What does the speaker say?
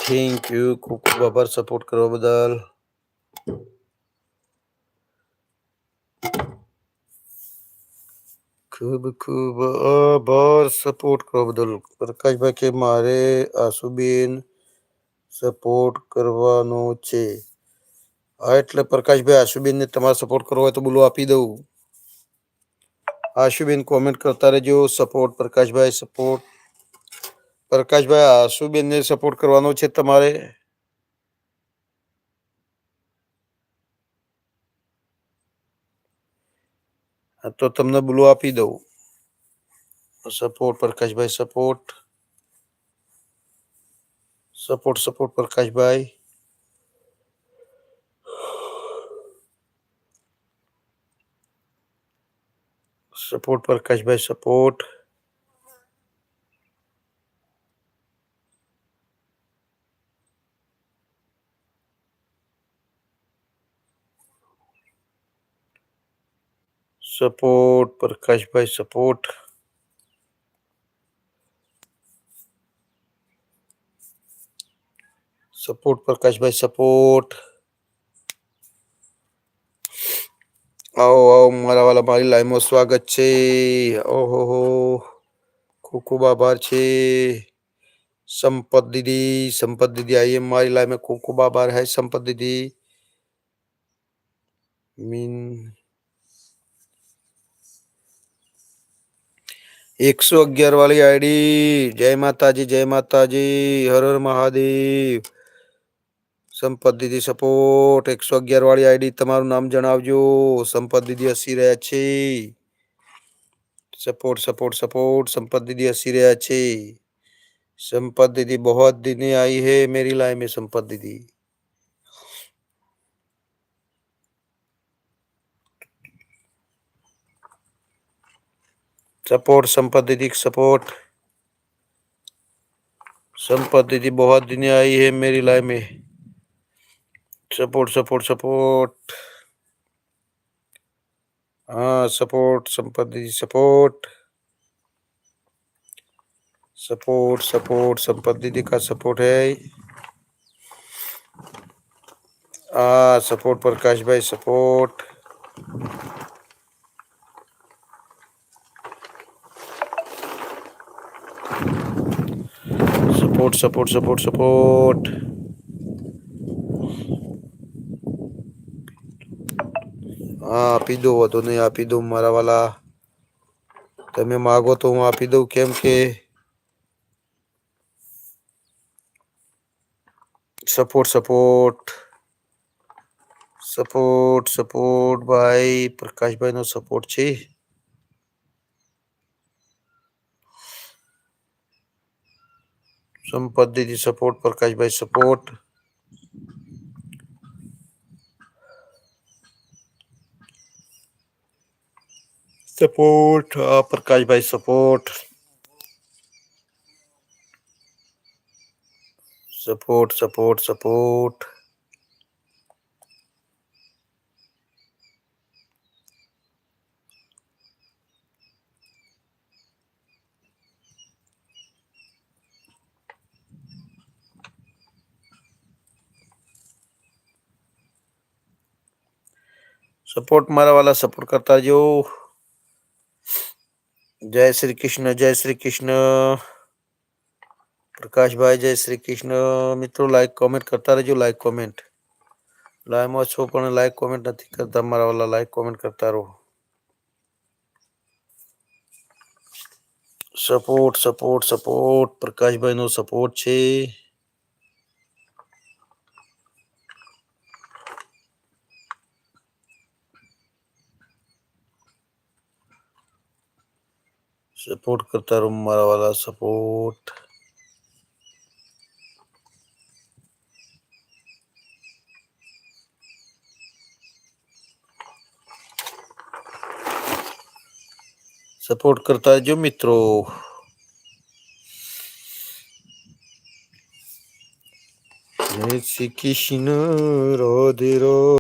Thank you. ખૂબ ખૂબ આભાર સપોર્ટ કરવા બદલ. ખૂબ ખૂબ આભાર સપોર્ટ કરવા બદલ. પ્રકાશભાઈ કે મારે આશુબેન સપોર્ટ કરવાનો છે. હા, એટલે પ્રકાશભાઈ આશુબેનને તમારે સપોર્ટ કરવો હોય તો બોલો આપી દઉં. આશુબેન કોમેન્ટ કરતા રહેજો. સપોર્ટ પ્રકાશભાઈ સપોર્ટ. પ્રકાશભાઈ આશુબેનને સપોર્ટ કરવાનો છે તમારે. તો તમને બોલો આપી દઉં. સપોર્ટ પ્રકાશભાઈ સપોર્ટ. સપોર્ટ સપોર્ટ પ્રકાશભાઈ. સપોર્ટ પ્રકાશભાઈ સપોર્ટ. સપોર્ટ પ્રકાશભાઈ સપોર્ટ. સપોર્ટ પ્રકાશભાઈ સપોર્ટ. આવો આવો મારા વાલા, મારી લાઈવમાં સ્વાગત છે. ઓહો હો, ખૂબ ખૂબ આભાર છે. संपत दीदी आइए हमारी लाइव में. खूब खूब आभार है संपत दीदी. मीन 111 वाली आईडी. जय माता जी, हर हर महादेव. संपत दीदी सपोर्ट. 111 वाली आईडी તમારું નામ જણાવજો. સંપત दीदी હસી રહ્યા છે. Support support support. संपत दीदी हंसी રહ્યા છે. संपत दीदी बहुत दिन आई है मेरी लाइफ में. संपत दीदी सपोर्ट. संपत दीदी सपोर्ट. संपत दीदी बहुत दिन आई है मेरी लाइफ में. Support support support. हाँ सपोर्ट. संपत दीदी सपोर्ट. Support support. संपत दीदी का सपोर्ट है. हाँ सपोर्ट प्रकाश भाई support. Support support support support. हाँ આપી દો, વધુ નહીં આપી દઉં મારા વાલા. તમે માગો તો હું આપી દઉં, કેમ કે સપોર્ટ સપોર્ટ સપોર્ટ સપોર્ટ ભાઈ પ્રકાશભાઈનો સપોર્ટ છે. સંપત દીદી સપોર્ટ. પ્રકાશભાઈ સપોર્ટ. सपोर्ट. प्रकाश भाई support. Support support support. Support मारा वाला सपोर्ट करता जो. जय श्री कृष्ण. जय श्री कृष्ण. प्रकाश भाई जय श्री कृष्ण. मित्रों लाइक कमेंट करता रहो. Like comment. लाइव में छो पण लाइक कमेंट नहीं करता मारा वाला. लाइक कमेंट करता रहो. Support support support. प्रकाश भाई नो सपोर्ट छे. सपोर्ट करता रहो मारा वाला. सपोर्ट. सपोर्ट करता है जो मित्रों. जय श्री कृष्ण. राधे राधे.